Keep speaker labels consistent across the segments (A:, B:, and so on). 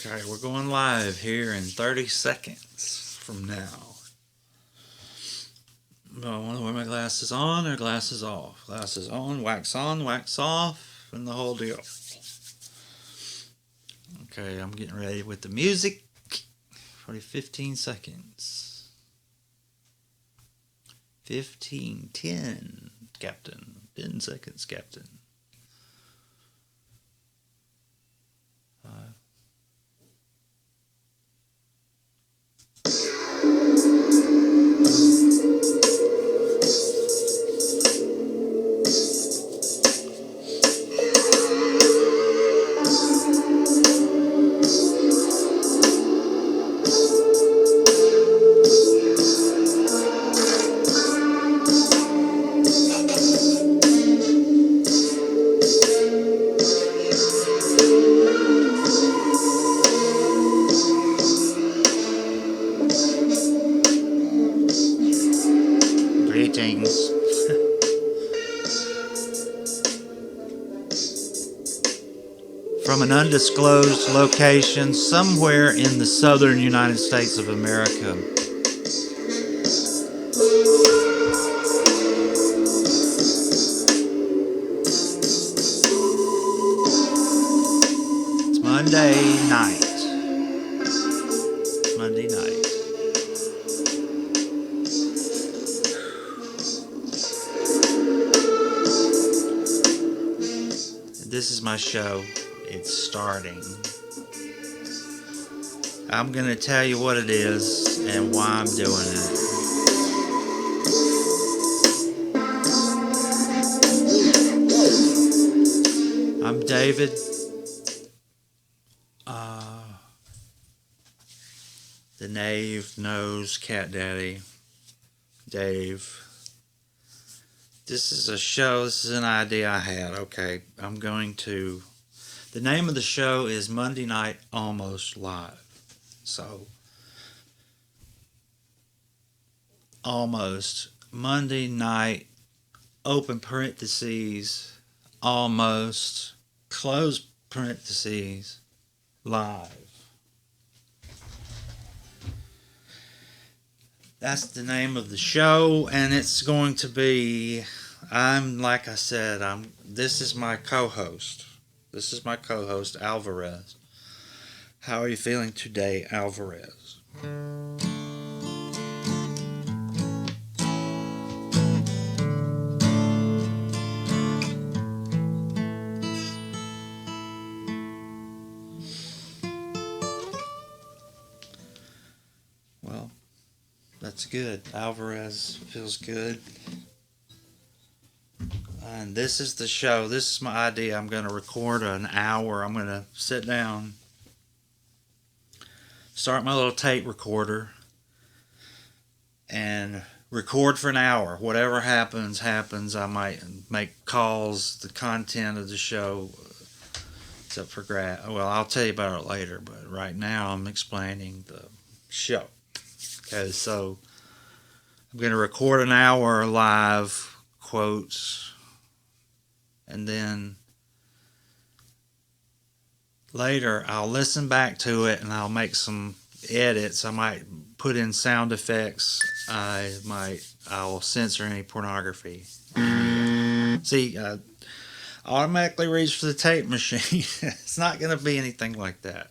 A: Okay, we're going live here in 30 seconds from now. I want to wear my glasses on or glasses off. Glasses on, wax off, and the whole deal. Okay, I'm getting ready with the music. Probably 15 seconds. 15, 10, Captain. 10 seconds, Captain. 5. Greetings. From an undisclosed location somewhere in the southern United States of America. It's Monday night. Monday night. This is my show. It's starting. I'm going to tell you what it is and why I'm doing it. I'm David. The Knave Nose Cat Daddy. Dave. This is a show. This is an idea I had. Okay, the name of the show is Monday Night Almost Live. So, almost Monday night, open parentheses, almost, close parentheses, live. That's the name of the show, and it's going to be, like I said, this is my co-host. This is my co-host, Alvarez. How are you feeling today, Alvarez? Well, that's good. Alvarez feels good. And this is the show. This is my idea. I'm going to record an hour. I'm going to sit down, start my little tape recorder, and record for an hour. Whatever happens, happens. I might make calls, the content of the show. It's up for grab. Well, I'll tell you about it later, but right now I'm explaining the show. Okay, so I'm going to record an hour live, quotes, and then later I'll listen back to it and I'll make some edits. I might put in sound effects. I'll censor any pornography. See, automatically reach for the tape machine. It's not going to be anything like that.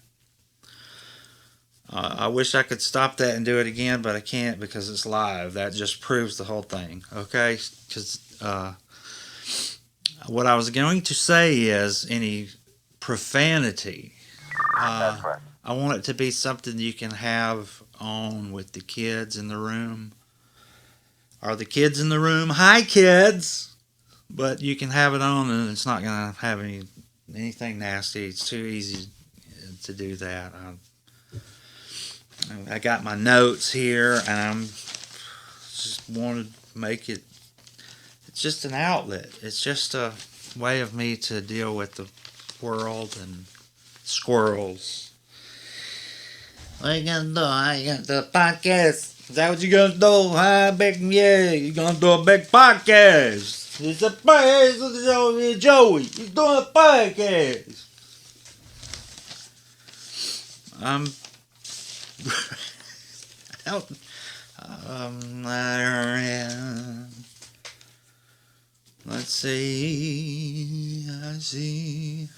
A: I wish I could stop that and do it again, but I can't because it's live. That just proves the whole thing. Okay? Because what I was going to say is any profanity.
B: That's right.
A: I want it to be something you can have on with the kids in the room. Are the kids in the room? Hi, kids! But you can have it on and it's not going to have anything nasty. It's too easy to do that. I got my notes here and I'm just want to make it. It's just an outlet. It's just a way of me to deal with the world and squirrels. What you gonna do? You gonna do a podcast? Is that what you gonna do? Huh, big? Yeah, you gonna do a big podcast? It's a podcast. Joey, he's doing a podcast. I'm out. Let's see. I see.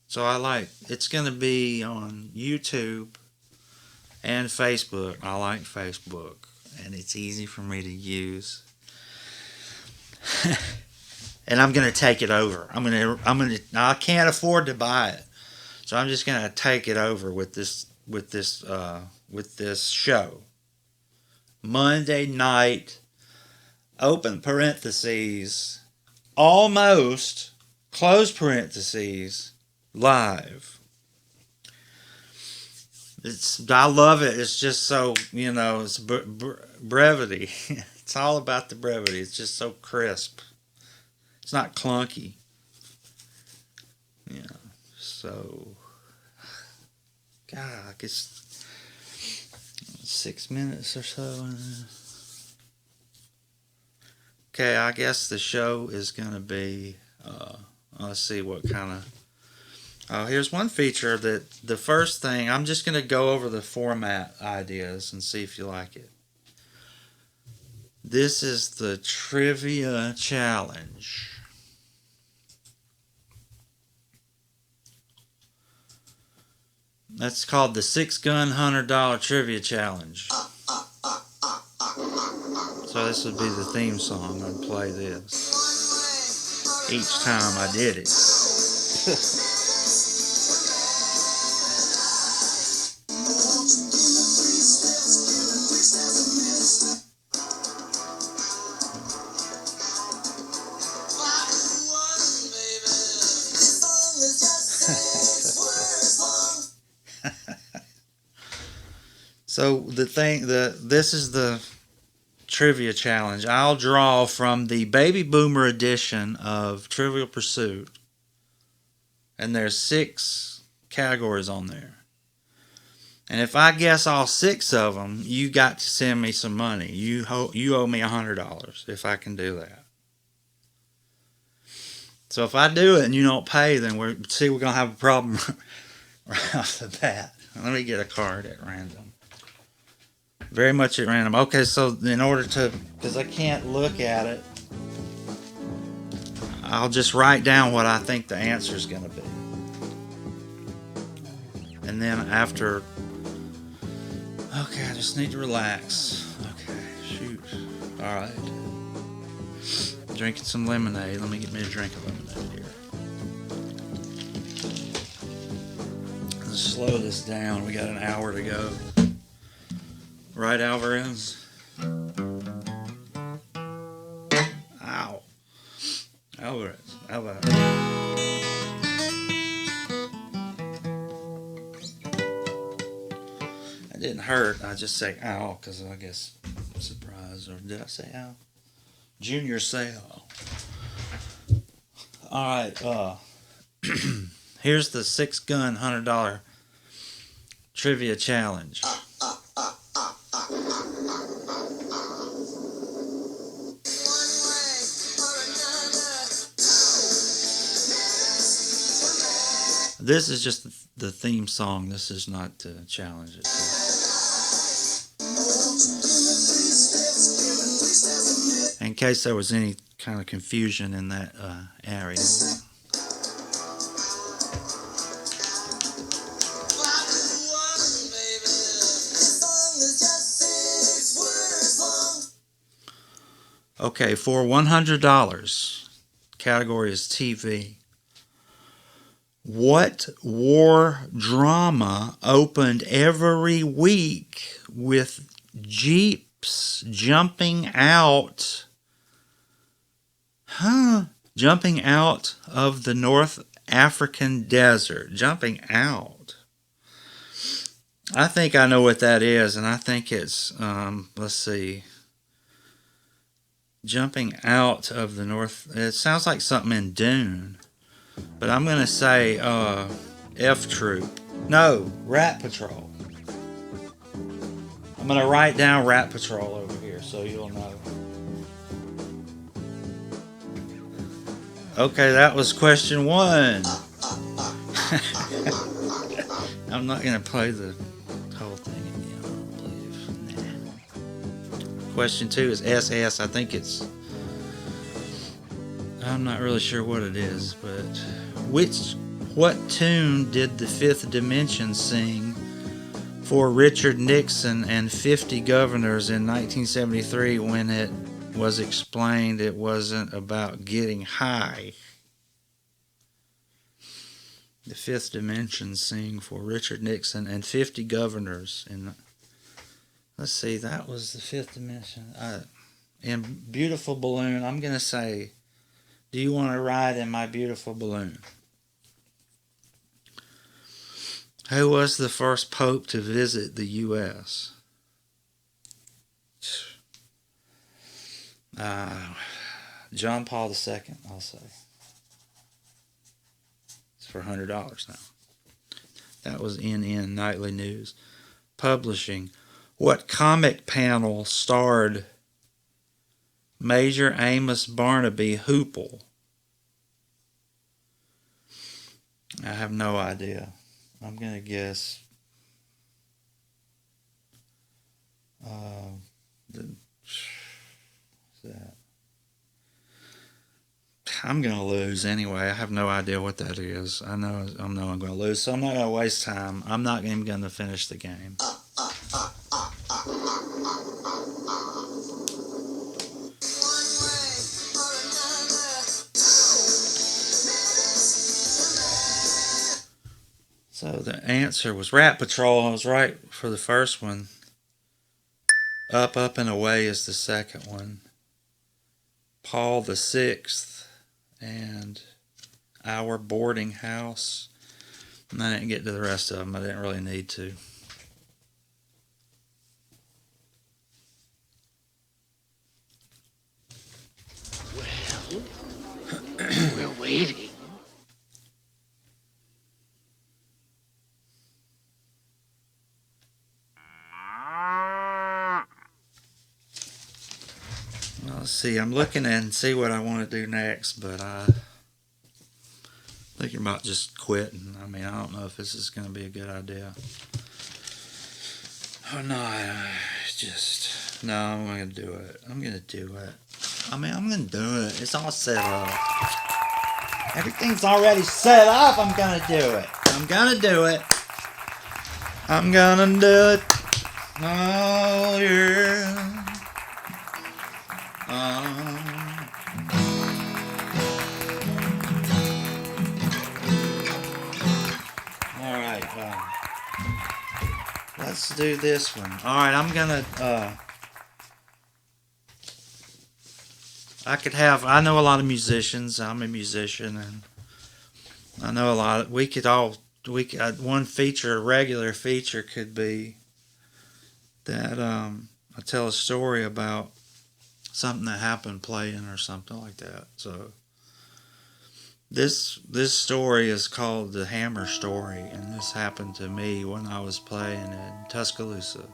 A: So it's going to be on YouTube and Facebook. I like Facebook, and it's easy for me to use. And I'm going to take it over. I can't afford to buy it. So I'm just going to take it over with this show. Monday night, open parentheses, almost, close parentheses, live. I love it. It's just so, it's brevity. It's all about the brevity. It's just so crisp. It's not clunky. Yeah. So, God, I guess 6 minutes or so. Okay, I guess the show is going to be, let's see what kind of. Here's one feature that the first thing, I'm just going to go over the format ideas and see if you like it. This is the trivia challenge. That's called the $6 Gun $100 Trivia Challenge. So this would be the theme song. I'd play this each time I did it. So this is the trivia challenge. I'll draw from the baby boomer edition of Trivial Pursuit, and there's 6 categories on there. And if I guess all 6 of them, you got to send me some money. You owe me $100 if I can do that. So if I do it and you don't pay, then we're gonna have a problem right off the bat. Let me get a card at random. Very much at random. Okay, so in order to, because I can't look at it, I'll just write down what I think the answer is going to be. And then after, okay, I just need to relax. Okay, shoot. All right. Drinking some lemonade. Let me get me a drink of lemonade here. Let's slow this down. We got an hour to go. Right, Alvarez? Ow. Alvarez. That didn't hurt. I just say ow because I guess I'm surprised. Or did I say ow? Junior say ow. Alright, here's the $6 Gun $100 Trivia Challenge. This is just the theme song. This is not to challenge it. In case there was any kind of confusion in that area. Okay, for $100, category is TV. What war drama opened every week with jeeps jumping out of the North African desert? Jumping out. I think I know what that is, and I think it's, let's see. Jumping out of the North. It sounds like something in Dune. But I'm going to say F Troop. No, Rat Patrol. I'm going to write down Rat Patrol over here so you'll know. Okay, that was question 1. I'm not gonna play the whole thing again, I don't believe. Nah. Question 2 is SS. I think it's. I'm not really sure what it is, but what tune did the Fifth Dimension sing for Richard Nixon and 50 governors in 1973 when it was explained it wasn't about getting high? The Fifth Dimension sing for Richard Nixon and 50 governors in. Let's see, that was the Fifth Dimension. In Beautiful Balloon, I'm gonna say, "Do you want to ride in my beautiful balloon?" Who was the first pope to visit the U.S.? John Paul II, I'll say. It's for $100 now. That was NN Nightly News. Publishing. What comic panel starred Major Amos Barnaby Hoople? I have no idea. I'm going to guess that. I'm going to lose anyway. I have no idea what that is. I know I'm going to lose, so I'm not going to waste time. I'm not even going to finish the game. So the answer was Rat Patrol. I was right for the first one. Up, Up, and Away is the second one. Paul the Sixth and Our Boarding House. And I didn't get to the rest of them. I didn't really need to.
B: Well, we're waiting.
A: Well, let's see. I'm looking and see what I want to do next, but I think about just quitting. I mean, I don't know if this is going to be a good idea. Oh no, no. I'm going to do it. I'm going to do it. I mean, I'm going to do it. It's all set up. Everything's already set up. I'm going to do it. I'm going to do it. I'm going to do it. Oh yeah. Alright, let's do this one. Alright, I'm gonna, I know a lot of musicians. I'm a musician, and I know a lot of, one feature, a regular feature could be that, I tell a story about something that happened playing or something like that. So this story is called the Hammer Story, and this happened to me when I was playing in Tuscaloosa.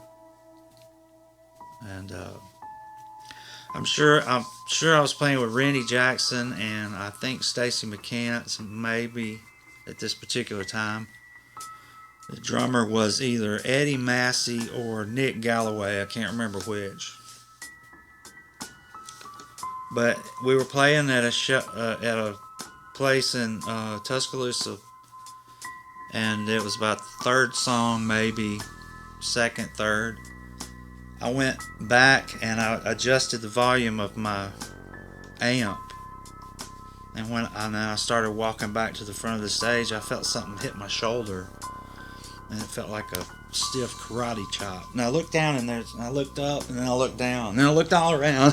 A: And I'm sure I was playing with Randy Jackson and I think Stacy McCants maybe at this particular time. The drummer was either Eddie Massey or Nick Galloway. I can't remember which. But we were playing at a place in Tuscaloosa, and it was about the third song, maybe second, third. I went back and I adjusted the volume of my amp, and when I started walking back to the front of the stage, I felt something hit my shoulder, and it felt like a stiff karate chop. And I looked down, and I looked up, and then I looked down, and then I looked all around.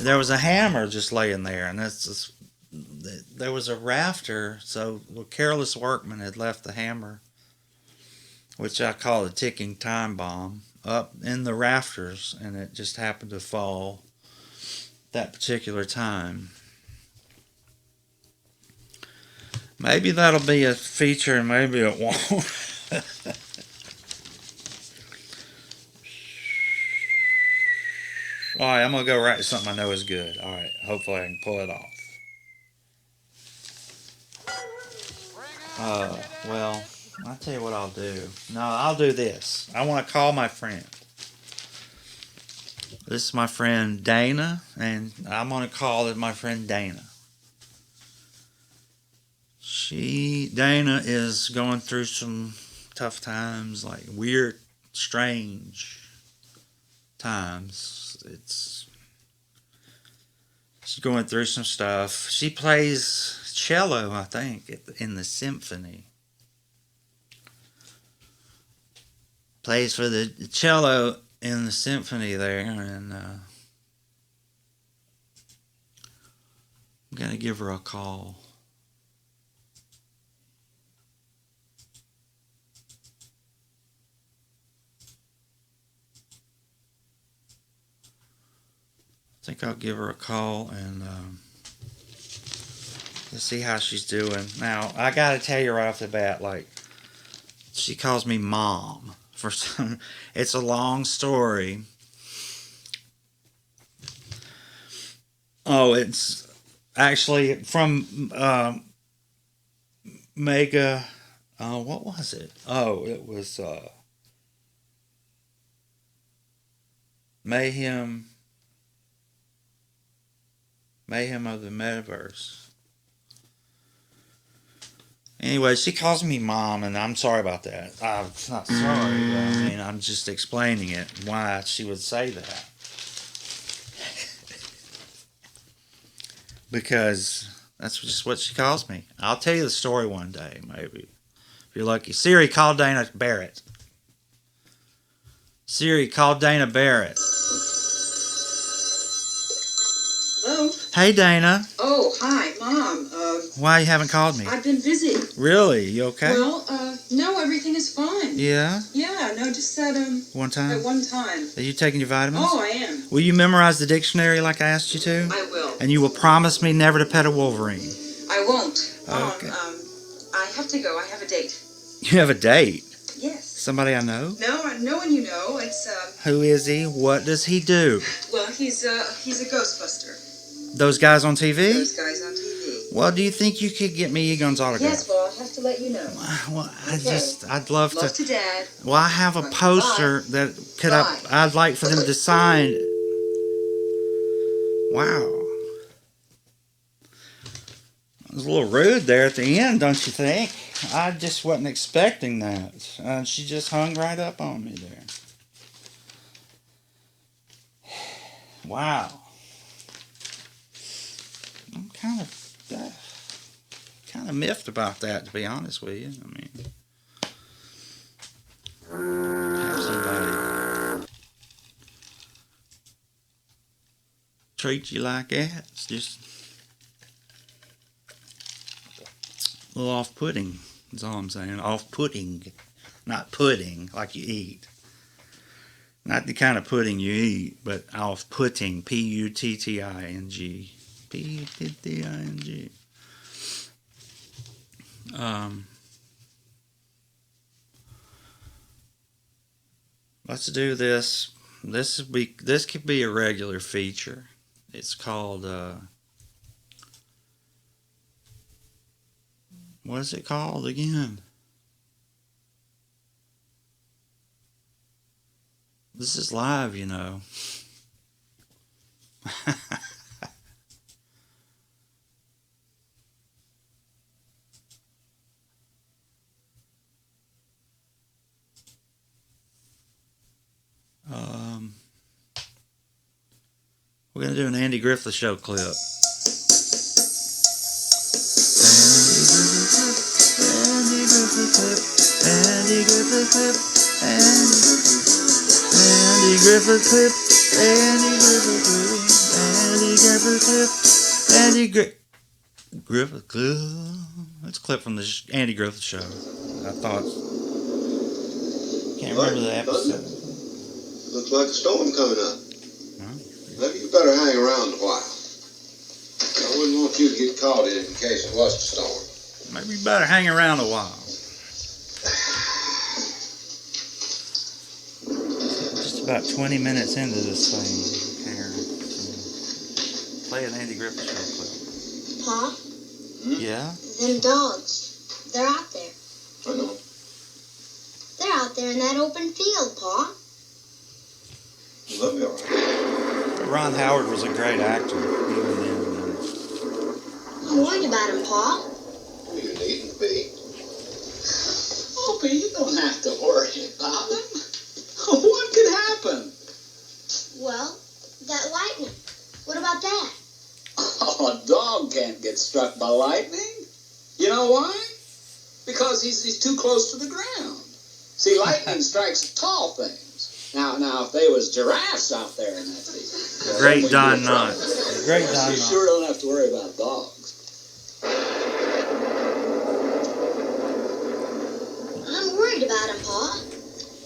A: There was a hammer just laying there, and there was a rafter, so a careless workman had left the hammer, which I call a ticking time bomb, up in the rafters, and it just happened to fall that particular time. Maybe that'll be a feature, and maybe it won't. Alright, I'm going to go right to something I know is good. Alright, hopefully I can pull it off. Well, I'll tell you what I'll do. No, I'll do this. I want to call my friend. This is my friend Dana, and I'm going to call it my friend Dana. Dana is going through some tough times, like weird, strange times. She's going through some stuff. She plays cello, I think, in the symphony. Plays for the cello in the symphony there, and I'm gonna give her a call. I think I'll give her a call and let's see how she's doing. Now, I gotta tell you right off the bat, like, she calls me Mom. For some, it's a long story. Oh, it's actually from Mega. What was it? Oh, it was Mayhem of the Metaverse. Anyway, she calls me Mom, and I'm sorry about that. I'm not sorry. I mean, I'm just explaining it, why she would say that. Because that's just what she calls me. I'll tell you the story one day, maybe. If you're lucky. Siri, call Dana Barrett. Siri, call Dana Barrett.
C: Hello?
A: Hey, Dana.
C: Oh, hi, Mom.
A: Why you haven't called me?
C: I've been busy.
A: Really? You okay?
C: Well, no, everything is fine.
A: Yeah?
C: Yeah, no, just at
A: One time?
C: at one time.
A: Are you taking your vitamins?
C: Oh, I am.
A: Will you memorize the dictionary like I asked you to?
C: I will.
A: And you will promise me never to pet a wolverine.
C: I won't. Mom,
A: Okay.
C: I have to go. I have a date.
A: You have a date?
C: Yes.
A: Somebody I know?
C: No, no one you know. It's,
A: Who is he? What does he do?
C: well, he's a Ghostbuster.
A: Those guys on TV?
C: Those guys on TV.
A: Well, do you think you could get me Egon's autograph?
C: Yes, well, I'll have to let you know.
A: Well,
C: Okay.
A: I'd love
C: Love
A: to.
C: to Dad.
A: Well, I have a poster that I'd like for them to sign. Wow. It was a little rude there at the end, don't you think? I just wasn't expecting that. She just hung right up on me there. Wow. I'm kind of miffed about that, to be honest with you. I mean, have somebody treat you like that. It's just a little off-putting. That's all I'm saying. Off-putting, not pudding like you eat. Not the kind of pudding you eat, but off-putting. P-U-T-T-I-N-G. P-U-T-T-I-N-G. Let's do this. This could be a regular feature. It's called what is it called again? This is live, you know. We're going to do an Andy Griffith Show clip. Andy Griffith clip. Andy Griffith clip. Andy Griffith clip. Andy Griffith clip. Andy Griffith clip. Andy Griffith clip. That's a clip from the Andy Griffith Show. I thought. Can't remember the episode.
D: Looks like a storm coming up.
A: Huh?
D: Maybe you better hang around a while. I wouldn't want you to get caught in case it was a storm.
A: Maybe you better hang around a while. Just about 20 minutes into this thing here. Play an Andy Griffith Show clip.
E: Pa,
A: Yeah?
E: them dogs, They're out there.
D: I know.
E: They're out there in that open field, Pa.
D: They'll be all right.
A: Ron Howard was a great actor. Even then.
E: I'm worried about him, Pa.
D: You needn't be.
F: Opie, you don't have to worry about him. What could happen?
E: Well, that lightning. What about that?
F: Oh, a dog can't get struck by lightning. You know why? Because he's too close to the ground. See, lightning strikes tall things. Now, if they was giraffes out there in that field.
A: Great Don Knotts.
F: Knotts.
A: Great Don
F: You
A: Knotts.
F: sure don't have to worry about dogs.
E: I'm worried about him, Pa.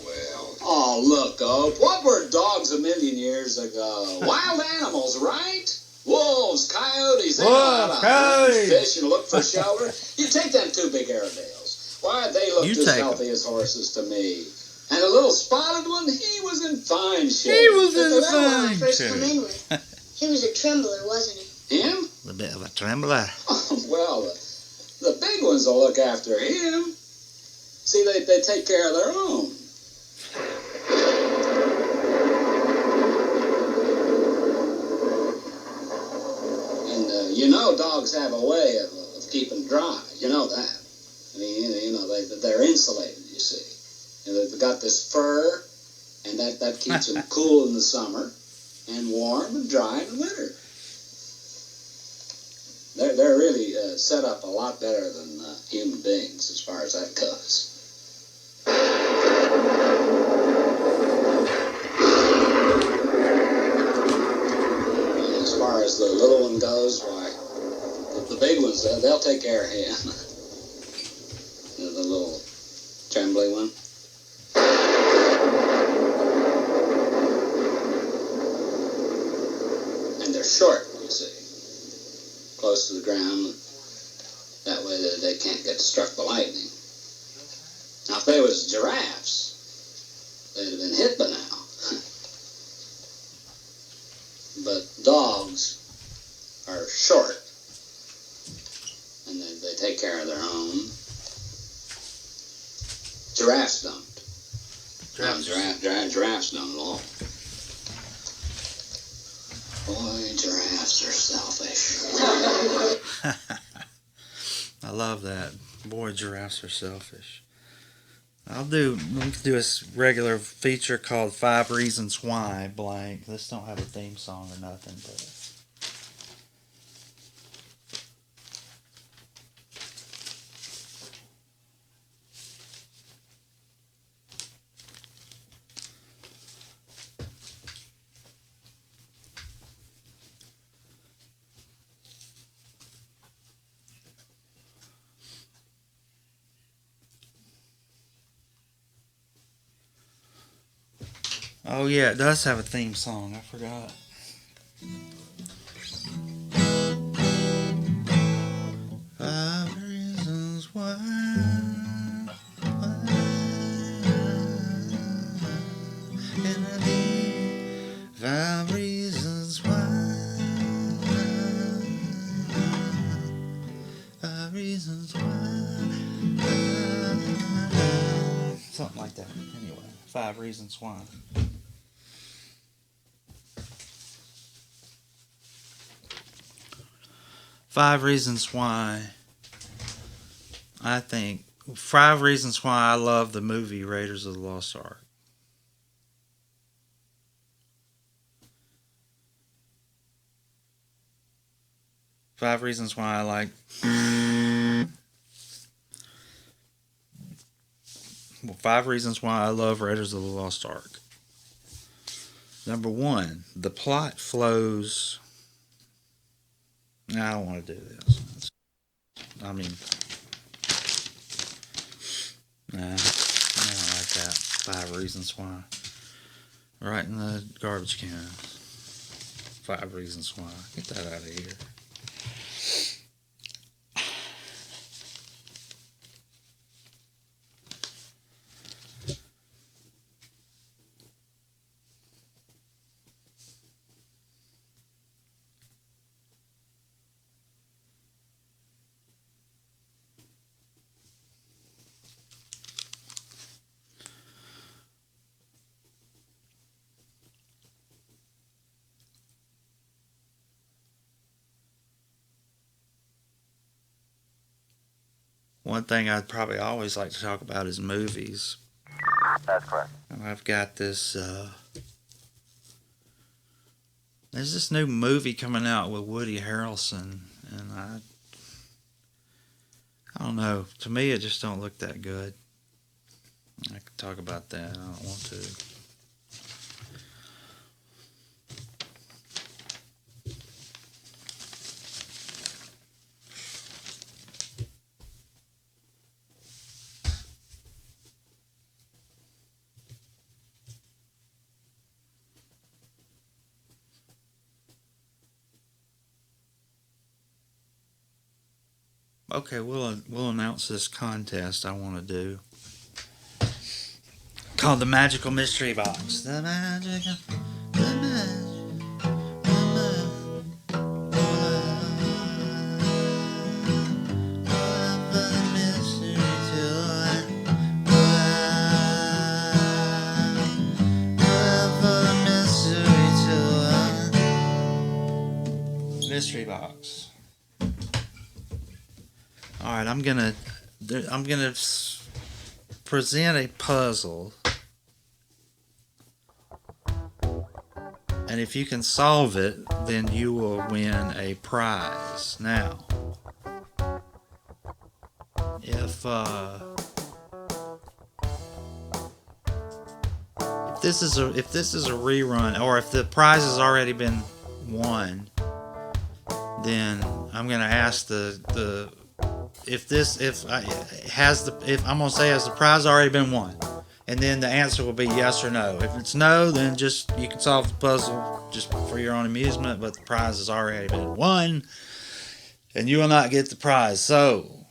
D: Well,
F: Oh, look, Ope. What were dogs a million years ago? Wild animals, right? Wolves, coyotes, they know how to hunt,
A: coyotes.
F: fish, and look for shelter. You take them two big Airedales. Why, they looked
A: You
F: as
A: take 'em.
F: healthy as horses to me. And the little spotted one, he was in fine shape.
A: He was
E: But the
A: in
E: little one I
A: fine
E: first
A: shape.
E: come in with, he was a trembler, wasn't he?
F: Him?
A: A bit of a trembler.
F: Well, the big ones will look after him. See, they take care of their own. And you know dogs have a way of keeping dry. You know that. I mean, you know, they're insulated, you see. And they've got this fur, and that keeps them cool in the summer and warm and dry in the winter. They're really set up a lot better than human beings as far as that goes. As far as the little one goes, why, the big ones, they'll take care of him. The little trembly one. And they're short, you see. Close to the ground. That way they can't get struck by lightning. Now, if they was giraffes, they'd have been hit by now. But dogs are short, and they take care of their own. Giraffes don't. Giraffes don't at all. Boy, giraffes are selfish.
A: I love that. Boy, giraffes are selfish. We can do a regular feature called 5 Reasons Why blank. This don't have a theme song or nothing, but oh yeah, it does have a theme song. I forgot. Five reasons why. And I need 5 reasons why. 5 reasons why. Something like that. Anyway, 5 reasons why. Five reasons why I think 5 reasons why I love the movie Raiders of the Lost Ark. Five reasons why I like. Well, 5 reasons why I love Raiders of the Lost Ark. Number 1, the plot flows. I don't want to do this. I mean, nah, I don't like that. 5 reasons why. Right in the garbage can. 5 reasons why. Get that out of here. one thing I'd probably always like to talk about is movies.
G: That's correct.
A: And I've got this, there's this new movie coming out with Woody Harrelson, and I don't know, to me it just don't look that good. I could talk about that, I don't want to. Okay, we'll announce this contest I want to do, called the Magical Mystery Box. The magical, the mystery box. All right, I'm gonna present a puzzle, and if you can solve it, then you will win a prize. Now, if this is a rerun, or if the prize has already been won, then I'm gonna ask has the prize already been won, and then the answer will be yes or no. If it's no, then just you can solve the puzzle just for your own amusement, but the prize has already been won, and you will not get the prize. So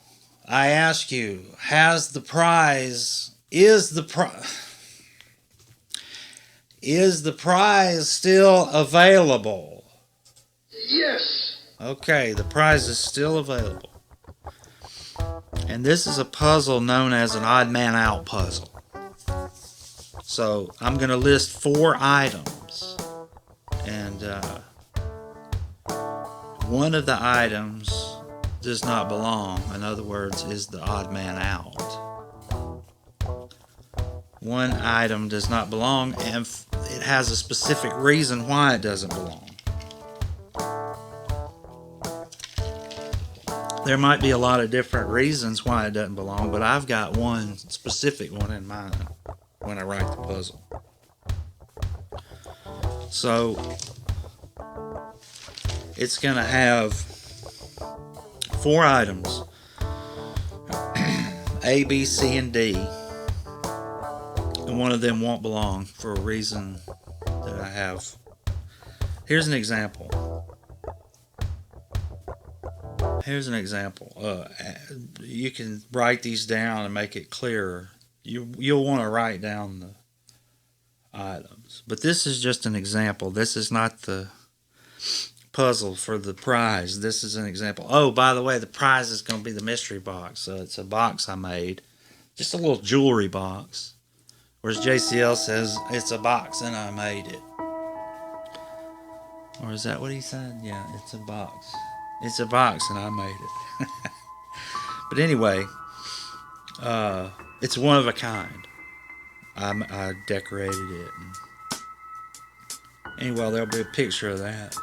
A: I ask you, is the prize still available?
D: Yes.
A: Okay, the prize is still available. And this is a puzzle known as an odd man out puzzle. So I'm going to list 4 items. And one of the items does not belong. In other words, is the odd man out. One item does not belong, and it has a specific reason why it doesn't belong. There might be a lot of different reasons why it doesn't belong, but I've got one specific one in mind when I write the puzzle. So it's going to have 4 items, A, B, C, and D, and one of them won't belong for a reason that I have. Here's an example. You can write these down and make it clearer. You'll want to write down the items. But this is just an example. This is not the puzzle for the prize. This is an example. Oh, by the way, the prize is going to be the mystery box. So it's a box I made. Just a little jewelry box. Whereas JCL says it's a box and I made it. Or is that what he said? Yeah, it's a box. It's a box and I made it. But anyway, it's one of a kind. I decorated it. Anyway, there'll be a picture of that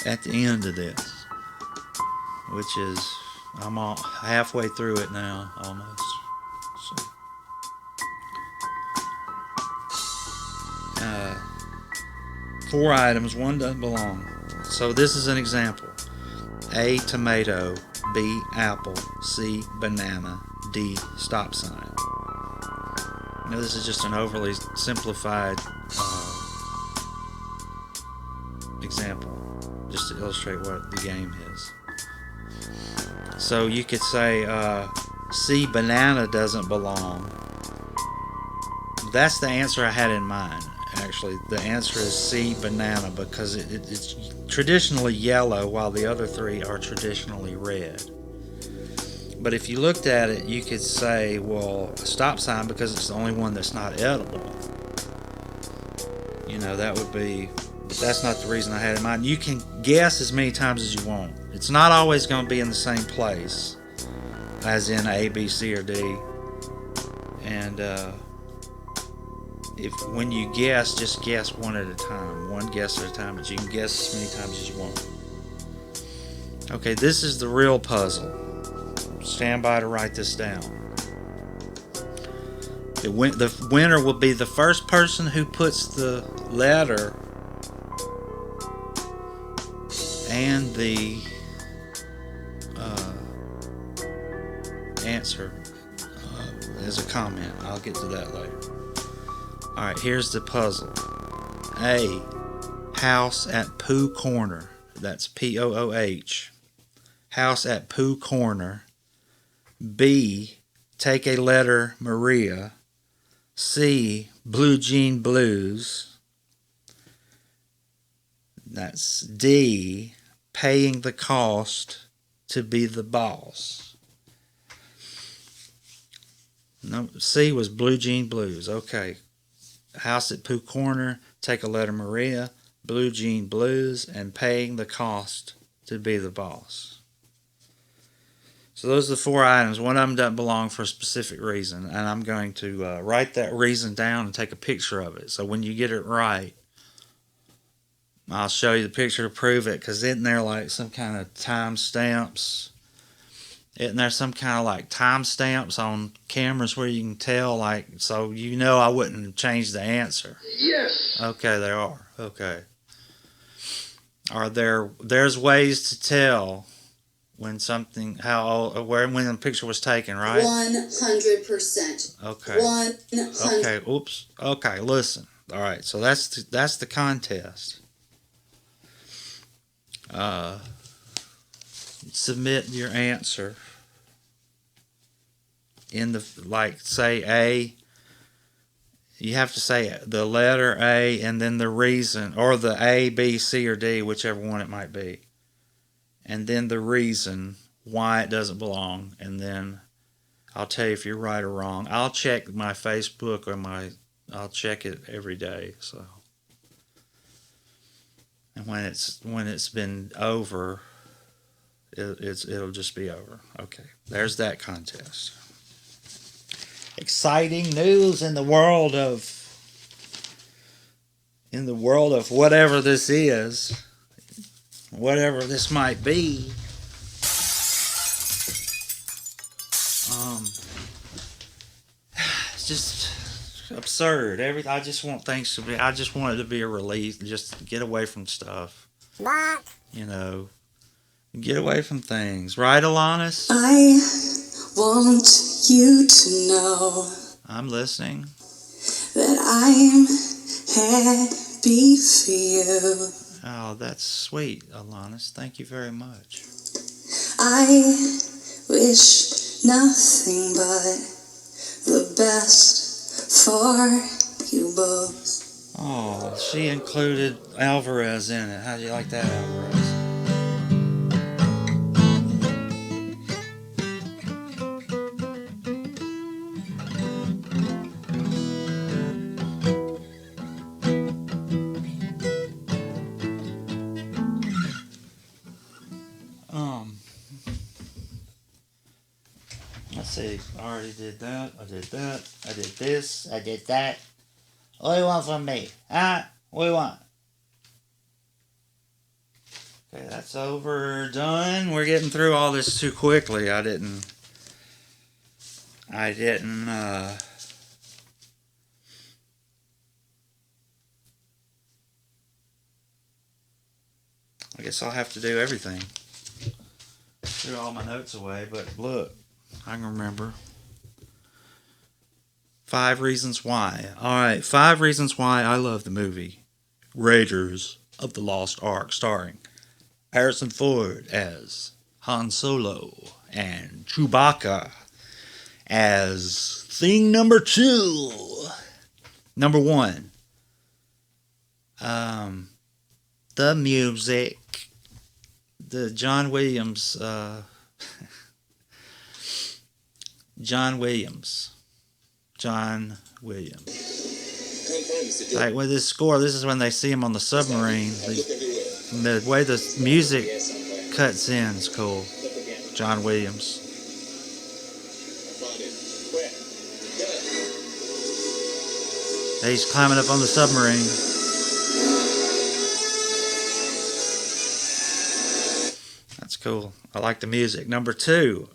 A: at the end of this, which is, I'm all halfway through it now, almost. So, 4 items, one doesn't belong. So this is an example. A, tomato. B, apple. C, banana. D, stop sign. Now this is just an overly simplified example, just to illustrate what the game is. So you could say C, banana doesn't belong. That's the answer I had in mind. Actually, the answer is C, banana, because it's traditionally yellow while the other 3 are traditionally red. But if you looked at it, you could say, well, a stop sign, because it's the only one that's not edible. You know, that would be, but that's not the reason I had in mind. You can guess as many times as you want. It's not always going to be in the same place. as in A, B, C, or D. And if when you guess, just guess one at a time. One guess at a time, but you can guess as many times as you want. Okay, this is the real puzzle. Stand by to write this down. The winner will be the first person who puts the letter and the answer as a comment. I'll get to that later. Alright, here's the puzzle. A. House at Pooh Corner. That's P-O-O-H. House at Pooh Corner. B. Take a letter, Maria. C. Blue Jean Blues. That's D. Paying the cost to be the boss. No, C was Blue Jean Blues. Okay. House at Pooh Corner, take a letter, Maria, Blue Jean Blues, and paying the cost to be the boss. So those are the 4 items. One of them doesn't belong for a specific reason, and I'm going to write that reason down and take a picture of it. So when you get it right, I'll show you the picture to prove it, because isn't there like some kind of timestamps? Isn't there some kind of like timestamps on cameras where you can tell, like, so you know I wouldn't change the answer?
B: Yes.
A: Okay, there are. Okay. There's ways to tell when something, when the picture was taken, right?
G: 100%.
A: Okay.
G: 100%.
A: Okay, oops. Okay, listen. All right, so that's the contest. Submit your answer in the, like, say A. You have to say the letter A and then the reason, or the A, B, C, or D, whichever one it might be. And then the reason why it doesn't belong, and then I'll tell you if you're right or wrong. I'll check my Facebook or I'll check it every day. So, and when it's been over, it'll just be over. Okay, there's that contest. Exciting news in the world of whatever this is, whatever this might be. It's just absurd. I just want things to be. I just want it to be a relief, just get away from stuff. You know, get away from things. Right, Alanis?
G: I want you to know
A: I'm listening.
G: that I'm happy for you.
A: Oh, that's sweet, Alanis. Thank you very much.
G: I wish nothing but the best for you both.
A: Oh, she included Alvarez in it. How do you like that, Alvarez? Let's see. I already did that. I did that. I did this. I did that. What do you want from me? Huh? What do you want? Okay, that's over. Done. We're getting through all this too quickly. I guess I'll have to do everything. Threw all my notes away, but look, I can remember. 5 reasons why. Alright, 5 reasons why I love the movie Raiders of the Lost Ark, starring Harrison Ford as Han Solo and Chewbacca as thing number 2. Number 1. The music. The John Williams. Like with this score, this is when they see him on the submarine. The way the music cuts in is cool. John Williams. He's climbing up on the submarine. That's cool. I like the music. Number two,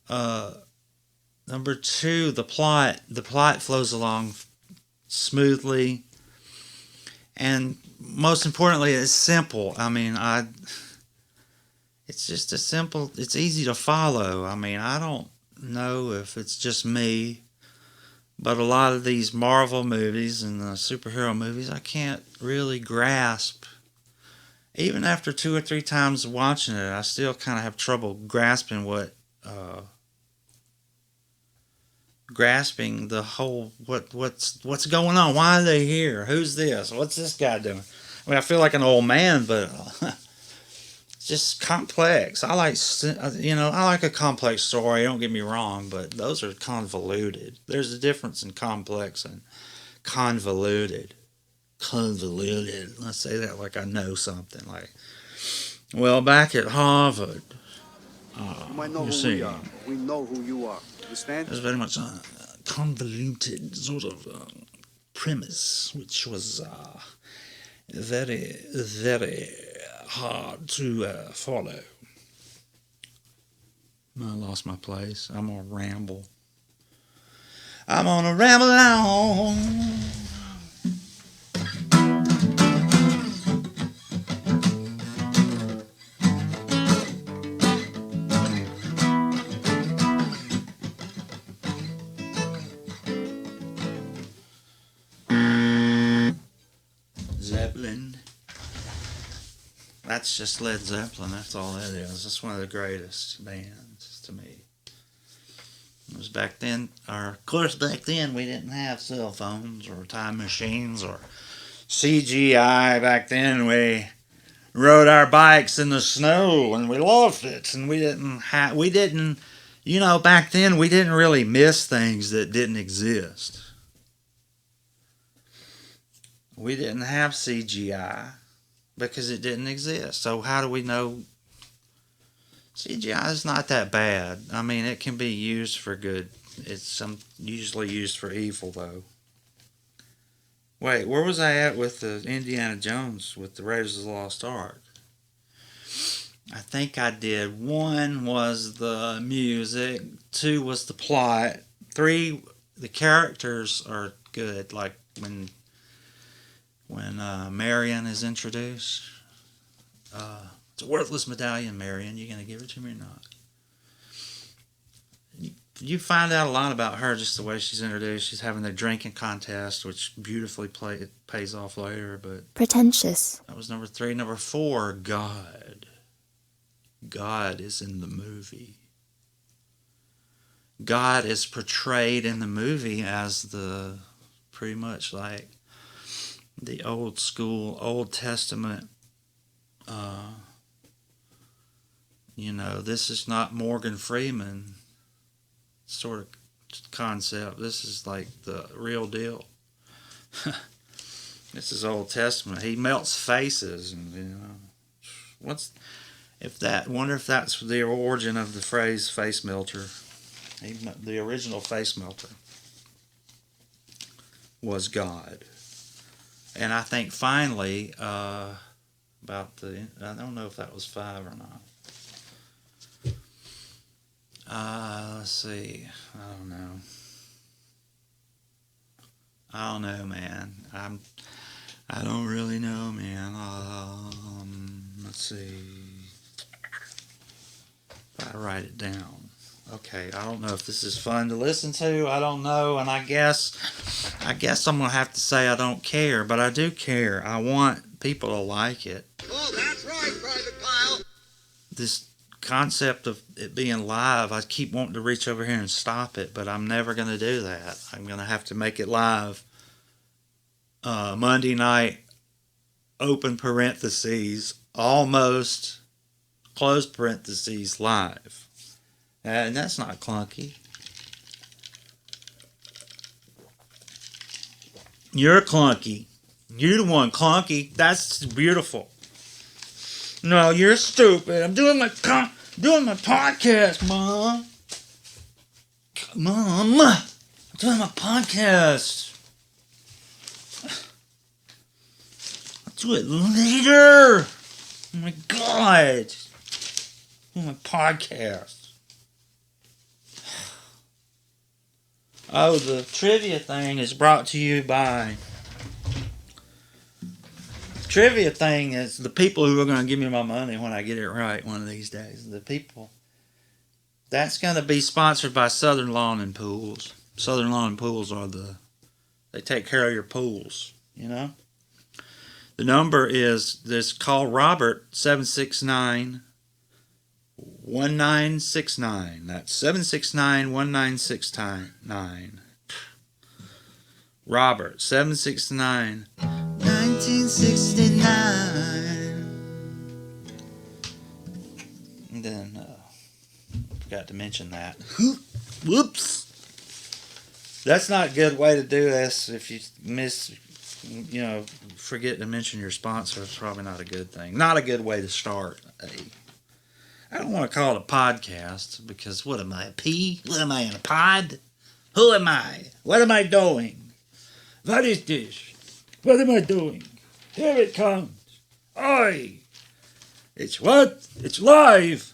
A: the plot flows along smoothly, and most importantly, it's simple. I mean, it's just it's easy to follow. I mean, I don't know if it's just me, but a lot of these Marvel movies and the superhero movies, I can't really grasp. Even after 2 or 3 times watching it, I still kind of have trouble grasping grasping the whole what's going on. Why are they here? Who's this? What's this guy doing? I mean, I feel like an old man, but it's just complex. I like a complex story. Don't get me wrong, but those are convoluted. There's a difference in complex and convoluted. Convoluted. Let's say that like I know something. Like, well, back at Harvard,
H: You might know who we are. We know who you are. Understand?
A: there's very much a convoluted sort of premise, which was very, very hard to follow. I lost my place. I'm on a ramble. I'm on a ramble on. Zeppelin. That's just Led Zeppelin. That's all that is. It's one of the greatest bands to me. It was back then, of course, back then we didn't have cell phones or time machines or CGI. Back then we rode our bikes in the snow and we loved it. And back then we didn't really miss things that didn't exist. We didn't have CGI because it didn't exist. So how do we know? CGI is not that bad. I mean, it can be used for good. It's usually used for evil, though. Wait, where was I at with the Indiana Jones with the Raiders of the Lost Ark? I think I did. 1 was the music. 2 was the plot. 3, the characters are good. Like when Marion is introduced. It's a worthless medallion, Marion. You gonna give it to me or not? You find out a lot about her just the way she's introduced. She's having their drinking contest, which beautifully pays off later. But
I: Pretentious.
A: that was number 3. Number 4, God. God is in the movie. God is portrayed in the movie as pretty much like the old school, Old Testament. This is not Morgan Freeman sort of concept. This is like the real deal. This is Old Testament. He melts faces, and wonder if that's the origin of the phrase face melter. The original face melter was God. And I think finally, I don't know if that was 5 or not. Let's see. I don't know, man. I don't really know, man. Let's see. If I write it down. Okay, I don't know if this is fun to listen to. I don't know, and I guess I'm gonna have to say I don't care, but I do care. I want people to like it.
J: Oh, that's right, Private Pile.
A: This concept of it being live, I keep wanting to reach over here and stop it, but I'm never gonna do that. I'm gonna have to make it live. Monday night, open parentheses, almost, close parentheses, live. And that's not clunky. You're clunky. You're the one clunky. That's beautiful. No, you're stupid. I'm doing my podcast, Mom. I'm doing my podcast. Do it later. Oh my God. Oh, my podcast. Oh, the trivia thing is brought to you by... Trivia thing is the people who are going to give me my money when I get it right one of these days. The people. That's going to be sponsored by Southern Lawn and Pools. Southern Lawn and Pools are they take care of your pools, you know. The number is, this call Robert 769-1969. That's 769-1969. Robert 769-1969. And then forgot to mention that. Whoops. That's not a good way to do this. If you forget to mention your sponsor, it's probably not a good thing. Not a good way to start. I don't want to call it a podcast, because what am I, a pea? What am I, in a pod? Who am I? What am I doing? What is this? What am I doing? Here it comes. Oi! It's what? It's live.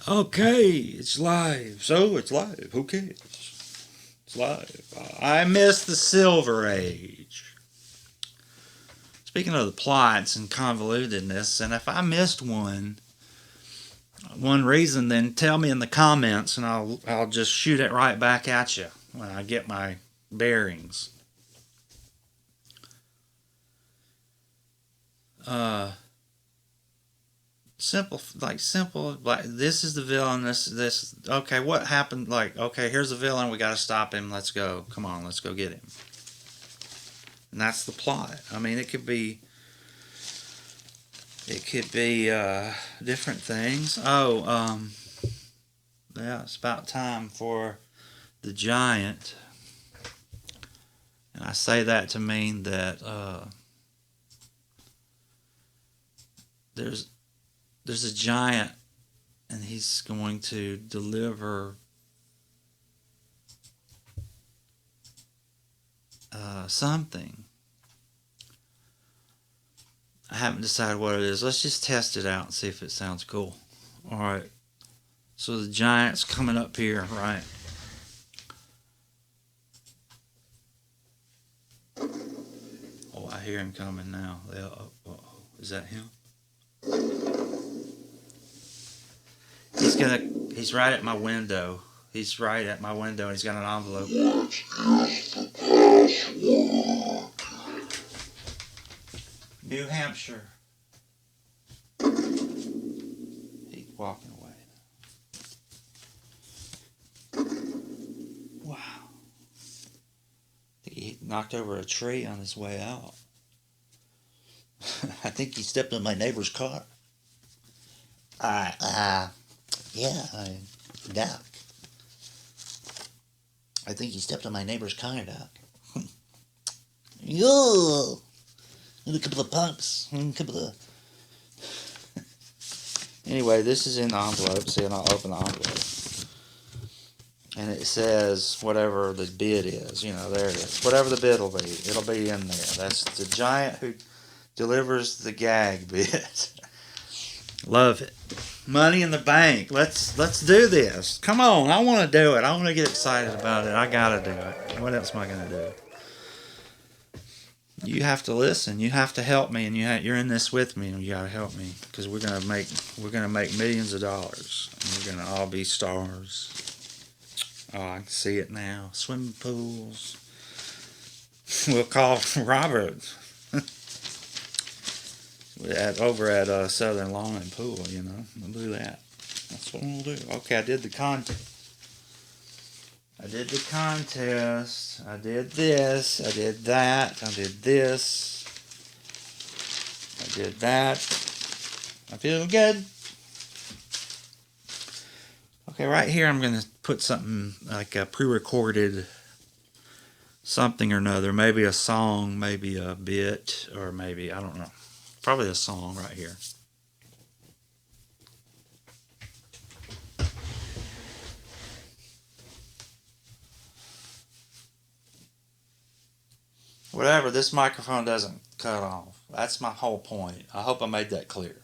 A: Okay, it's live. So, it's live. Who cares? It's live. I miss the Silver Age. Speaking of the plots and convolutedness, and if I missed one reason, then tell me in the comments, and I'll just shoot it right back at you when I get my bearings. Simple, this is the villain, this, okay, what happened, okay, here's the villain, we gotta stop him, let's go, come on, let's go get him. And that's the plot. I mean, it could be different things. Yeah, it's about time for the giant, and I say that to mean that there's a giant, and he's going to deliver something. I haven't decided what it is. Let's just test it out and see if it sounds cool. Alright. So the giant's coming up here, right? Oh, I hear him coming now. Is that him? He's right at my window. He's right at my window, and he's got an envelope. New Hampshire. He's walking away. Wow. He knocked over a tree on his way out. I think he stepped on my neighbor's car. Doc. I think he stepped on my neighbor's car, Doc. Yo! And a couple of punks. And a couple of... Anyway, this is in the envelope. See, and I'll open the envelope. And it says whatever the bid is. You know, there it is. Whatever the bid will be. It'll be in there. That's the giant who delivers the gag bid. Love it. Money in the bank. Let's do this. Come on, I want to do it. I want to get excited about it. I gotta do it. What else am I gonna do? You have to listen. You have to help me, and you're in this with me, and you gotta help me, because we're gonna make millions of dollars, and we're gonna all be stars. Oh, I can see it now. Swimming pools. We'll call Robert. Over at Southern Lawn and Pool, you know. We'll do that. That's what we'll do. Okay, I did the contest. I did the contest. I did this. I did that. I did this. I did that. I feel good. Okay, right here I'm going to put something like a pre-recorded something or another. Maybe a song, maybe a bit, or maybe, I don't know. Probably a song right here. Whatever, this microphone doesn't cut off. That's my whole point. I hope I made that clear.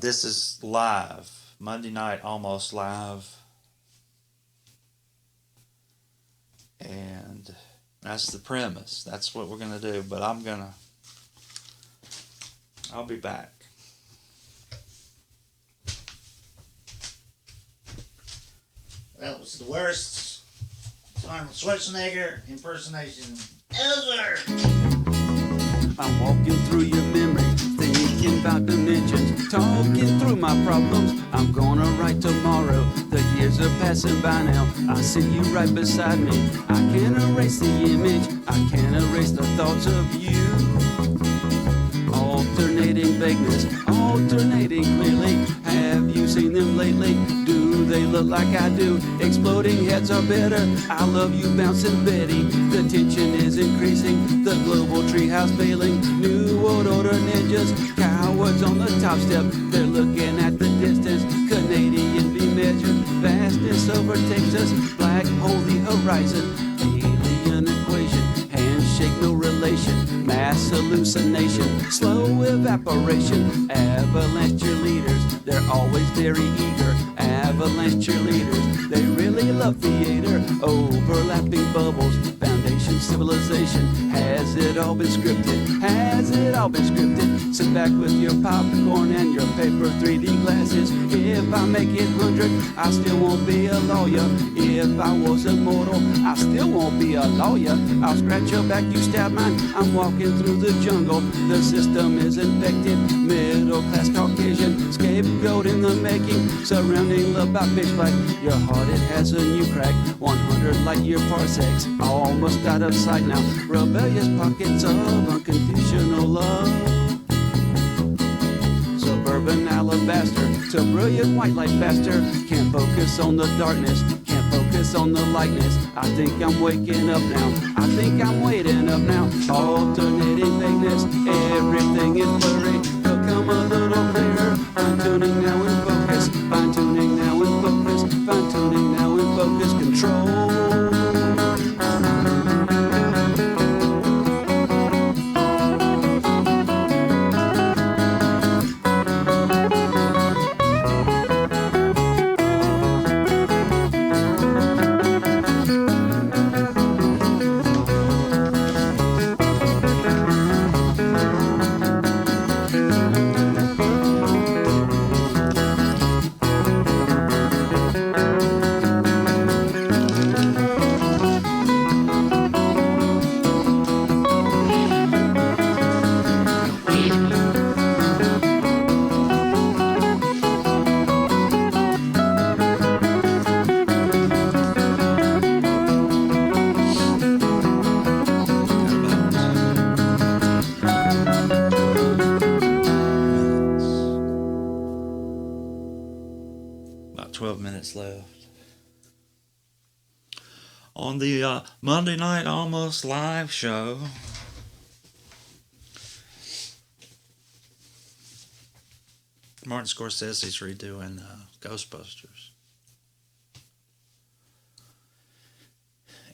A: This is live. Monday night, almost live. And that's the premise. That's what we're going to do. But I'll be back. That was the worst Arnold Schwarzenegger impersonation ever.
I: I'm walking through your memory, thinking about dimensions, talking through my problems. I'm gonna write tomorrow. The years are passing by now. I see you right beside me. I can't erase the image. I can't erase the thoughts of you. Alternating vagueness, alternating clearly. Have you seen them lately? Do they look like I do? Exploding heads are better. I love you, bouncing Betty. The tension is increasing. The global treehouse failing. New world order ninjas, cowards on the top step. They're looking at the distance. Canadian be measured. Vastness overtakes us. Black hole the horizon. Alien equation. Handshake no relation. Mass hallucination. Slow evaporation. Avalanche cheerleaders. They're always very eager. Avalanche cheerleaders. They really love theater. Overlapping bubbles. Foundation civilization. Has it all been scripted? Has it all been scripted? Sit back with your popcorn and your paper 3D glasses. If I make it 100, I still won't be a lawyer. If I was immortal, I still won't be a lawyer. I'll scratch your back, you stab mine. I'm walking through the jungle. The system is infected. Middle class Caucasian. Scapegoat in the making. Surrounding love by pitch black. Your heart, it has a new crack. 100 light year parsecs. Almost out of sight now. Rebellious pockets of unconditional love. Suburban alabaster to brilliant white light faster. Can't focus on the darkness, can't focus on the lightness. I think I'm waking up now, I think I'm waiting up now. Alternating vagueness, everything is blurry. Become a little clearer, fine tuning now in focus. Fine tuning now in focus, fine tuning now in focus. Control.
A: About 12 minutes left. On the Monday Night Almost Live show, Martin Scorsese's redoing Ghostbusters.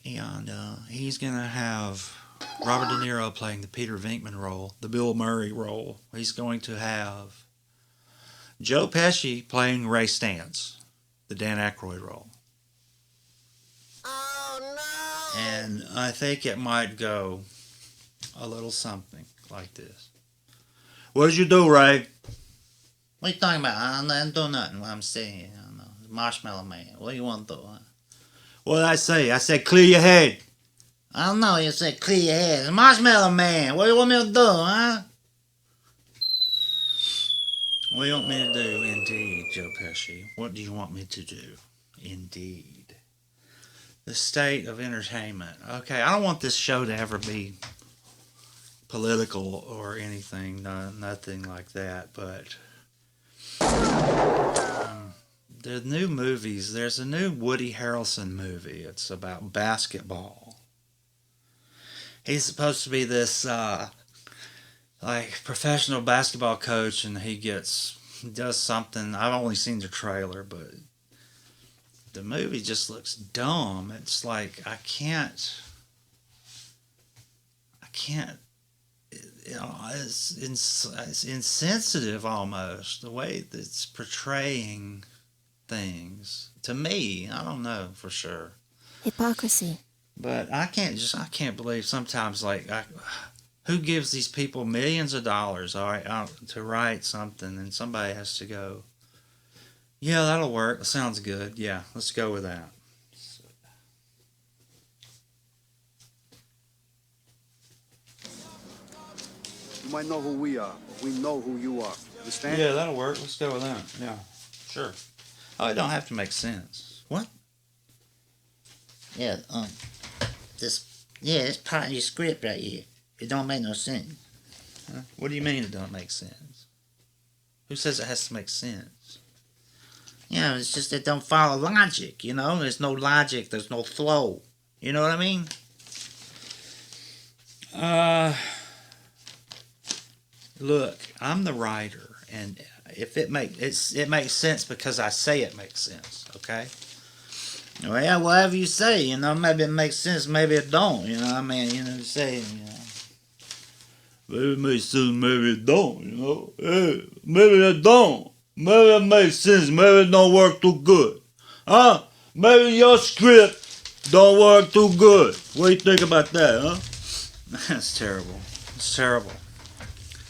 A: And he's going to have Robert De Niro playing the Peter Venkman role, the Bill Murray role. He's going to have Joe Pesci playing Ray Stantz, the Dan Aykroyd role.
J: Oh no!
A: And I think it might go a little something like this. What did you do, Ray? What are you talking about? I didn't do nothing. What I'm saying, I don't know. Marshmallow Man. What do you want to do? Huh? What did I say? I said clear your head. I don't know. You said clear your head. Marshmallow Man. What do you want me to do, huh? What do you want me to do? Indeed, Joe Pesci. What do you want me to do? Indeed. The state of entertainment. Okay, I don't want this show to ever be political or anything. No, nothing like that. But the new movies, there's a new Woody Harrelson movie. It's about basketball. He's supposed to be this like professional basketball coach, and he does something. I've only seen the trailer, but the movie just looks dumb. It's like I can't can't. It's insensitive almost the way it's portraying things to me. I don't know for sure.
K: Hypocrisy.
A: But I can't believe sometimes, like, who gives these people millions of dollars, all right, to write something, and somebody has to go, yeah, that'll work. That sounds good. Yeah, let's go with that.
H: You might know who we are, but we know who you are. Understand?
A: Yeah, that'll work. Let's go with that. Yeah, sure. Oh, it don't have to make sense. What?
L: Yeah, it's part of your script right here. It don't make no sense.
A: Huh? What do you mean it don't make sense? Who says it has to make sense?
L: Yeah, it's just it don't follow logic, you know? There's no logic, there's no flow. You know what I mean?
A: Look, I'm the writer, and if it makes sense because I say it makes sense, okay?
L: Well, yeah, whatever you say, you know, maybe it makes sense, maybe it don't, you know, I mean, you know, saying, you know.
A: Maybe it makes sense, maybe it don't, you know. Hey, maybe it don't. Maybe it makes sense, maybe it don't work too good. Huh? Maybe your script don't work too good. What do you think about that, huh? That's terrible. It's terrible.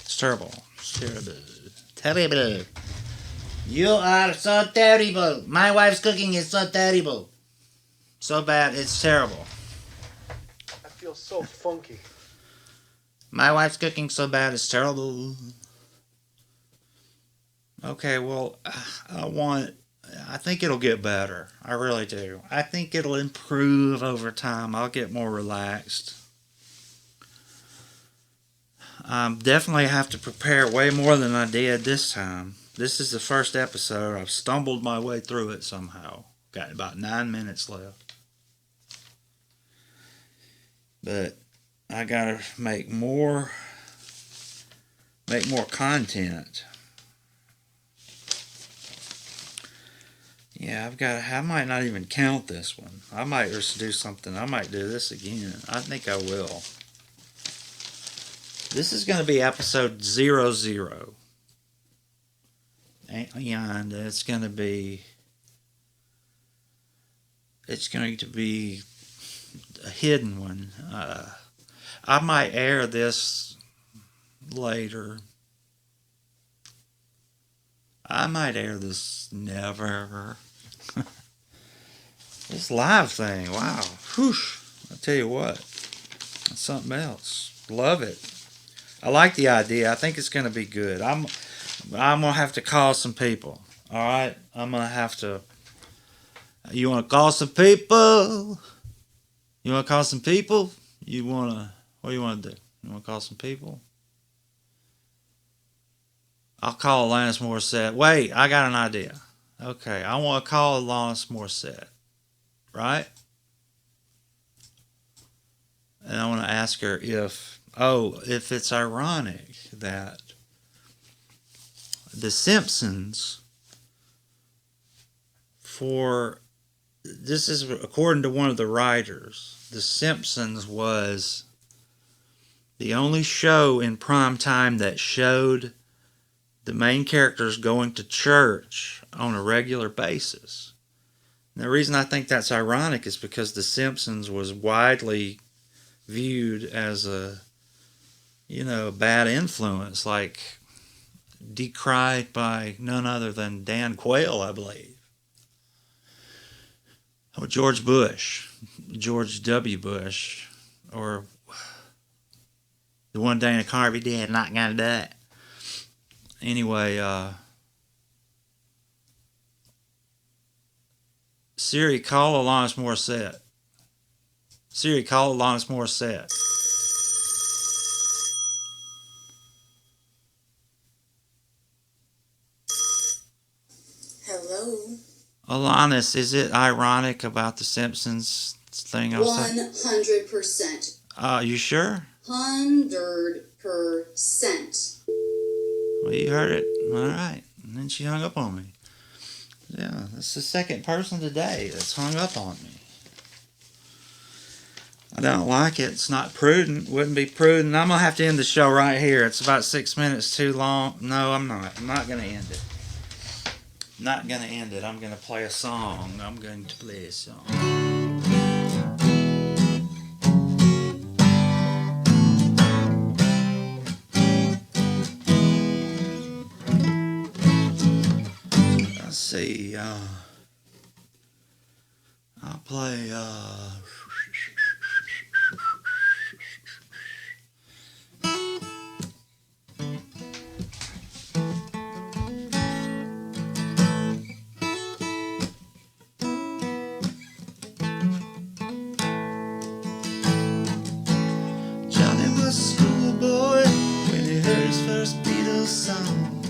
A: It's terrible. It's terrible.
L: Terrible. You are so terrible. My wife's cooking is so terrible.
A: So bad, it's terrible.
H: I feel so funky.
A: My wife's cooking so bad, it's terrible. Okay, well, I think it'll get better. I really do. I think it'll improve over time. I'll get more relaxed. Definitely have to prepare way more than I did this time. This is the first episode. I've stumbled my way through it somehow. Got about 9 minutes left. But I gotta make more content. Yeah, I might not even count this one. I might just do something. I might do this again. I think I will. This is going to be episode 00. And it's going to be a hidden one. I might air this later. I might air this never. This live thing, wow. Whoosh. I'll tell you what. That's something else. Love it. I like the idea. I think it's going to be good. I'm going to have to call some people. All right? I'm going to have to. You want to call some people? You want to call some people? What do you want to do? You want to call some people? I'll call Alanis Morissette. Wait, I got an idea. Okay, I want to call Alanis Morissette. Right? And I want to ask her if it's ironic that The Simpsons, this is according to one of the writers, The Simpsons was the only show in prime time that showed the main characters going to church on a regular basis. And the reason I think that's ironic is because The Simpsons was widely viewed as a bad influence, like decried by none other than Dan Quayle, I believe. Or George W. Bush, or the one Dana Carvey did, not gonna do it. Anyway, Siri, call Alanis Morissette. Siri, call Alanis Morissette.
G: Hello.
A: Alanis, is it ironic about the Simpsons thing I was saying?
G: 100%.
A: You sure?
G: 100%.
A: Well, you heard it. All right. And then she hung up on me. Yeah, that's the second person today that's hung up on me. I don't like it. It's not prudent. Wouldn't be prudent. I'm going to have to end the show right here. It's about 6 minutes too long. No, I'm not. I'm not going to end it. Not going to end it. I'm going to play a song. I'm going to play a song. Let's see. I'll play. Johnny was a schoolboy when he heard his first Beatles song.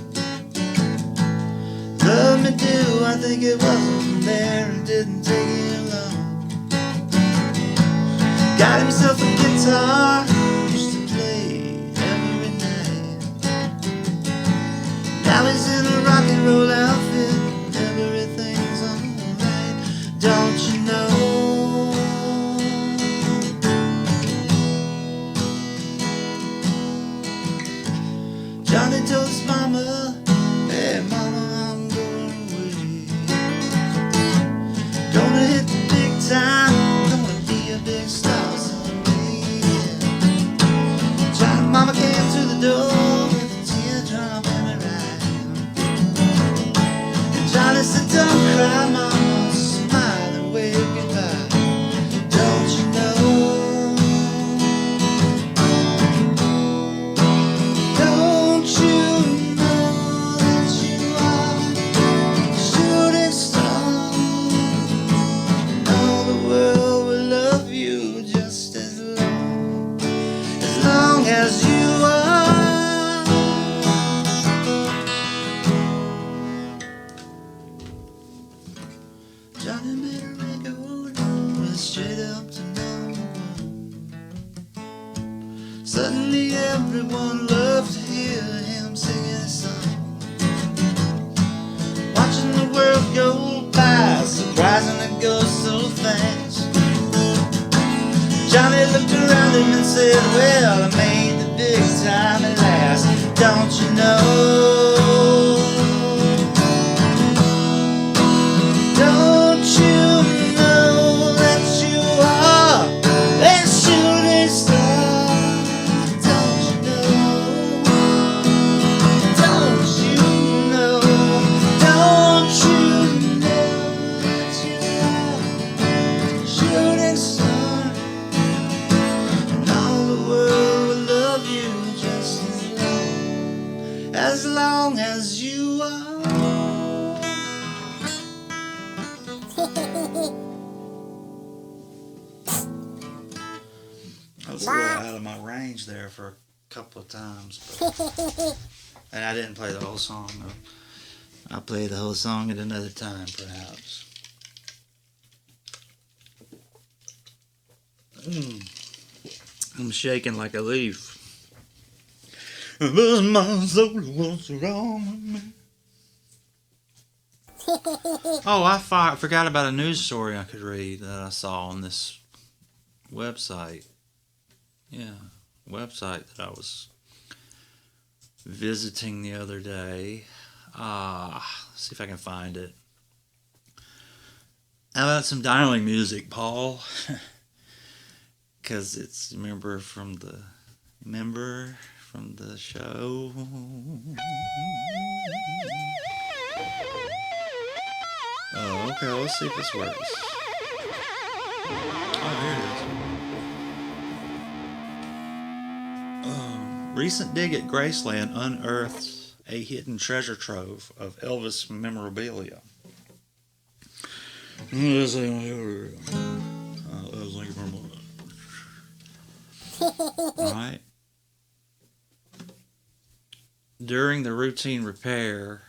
A: Love me do, I think it wasn't there and didn't take him long. Got himself a guitar, used to play every night. Now he's in a rock and roll outfit, everything's alright. Don't you know? Johnny told his mama, hey mama, I'm going away. Gonna hit the big time, gonna be a big star someday. Johnny mama came to the door with a teardrop in her eye. And Johnny said, don't cry mama, smile and wave goodbye. Don't you know? Don't you know that you are a shooting star? And all the world will love you just as long as you are. Johnny made a record, went straight up to #1. Suddenly everyone loved to hear him singing a song. Watching the world go by, surprising it goes so fast. Johnny looked around him and said, well, I made the big time at last. Don't you know? Don't you know that you are a shooting star? Don't you know? Don't you know? Don't you know that you are a shooting star? And all the world will love you just as long as you are. I was a little out of my range there for a couple of times, but, and I didn't play the whole song. I'll play the whole song at another time, perhaps. I'm shaking like a leaf. But my soul was wrong with me. Oh, I forgot about a news story I could read that I saw on this website. Yeah, website that I was visiting the other day. Let's see if I can find it. How about some dialing music, Paul? Because it's member from the show. Oh, okay, let's see if this works. Oh, here it is. Recent dig at Graceland unearths a hidden treasure trove of Elvis memorabilia. Alright. During the routine repair